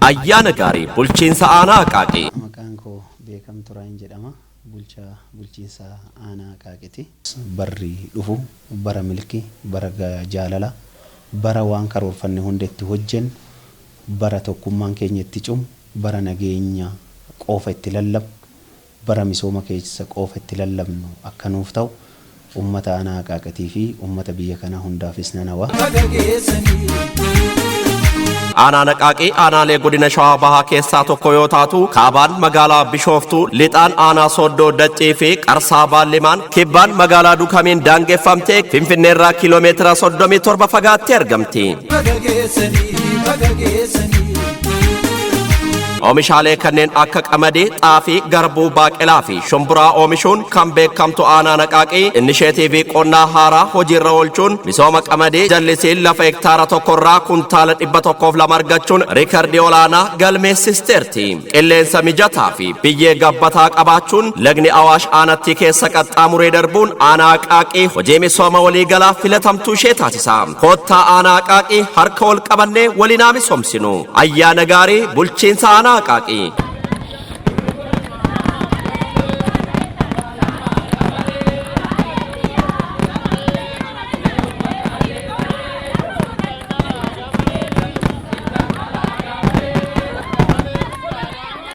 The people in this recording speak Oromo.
Ayyaana gaarii bulchiinsa aanaa Aqaaqii. Maqaan koo Beekam Turaayin jedhama. Bulchiinsa aanaa Aqaaqiiti. Barri dhufu bara milkii, bara jaalala, bara waan karoorfanne hundeetti hojjennu, bara tokkummaan keenya itti cimu, bara nageenya qofa itti lallabu, bara misooma keessa qofa itti lallabnu akka nuuf ta'u ummata aanaa Aqaaqiitii fi ummata biyya kanaa hundaafis nan hawwa. Aanaan Aqaaqii aanaalee godina Shawaa Bahaa keessaa tokko yoo taatu kaabaan magaalaa Bishooftuu, lixaan aanaa Sooddoo Daccee fi Qarsaa Baallimaan, kibbaan magaalaa Duukamiin daangeffamtee Finfinneerraa kiiloomeetira 37 fagaattee argamti. Oomishaalee kanneen akka qamadii, xaafii, garbuu, baaqelaa fi shumburaa oomishuun kan beekamtu aanaan Aqaaqii inisheetiivii qonnaa haaraa hojiirra oolchuun misooma qamadii jallisiin lafa hektaara tokkorraa kuntaala 102 argachuun riikardii olaanaa galmeessisteerti. Qilleensa mijataa fi biyyee gabbataa qabaachuun lagni Awaash aanatti keessa qaxxaamuree darbuun aanaa Aqaaqii hojii misooma waliigalaa filatamtuu ishee taasisa. Koottaa aanaa Aqaaqii harka wal qabannee waliin haa misoomsinu. Ayyaana gaarii bulchiinsa aanaa Aqaaqii.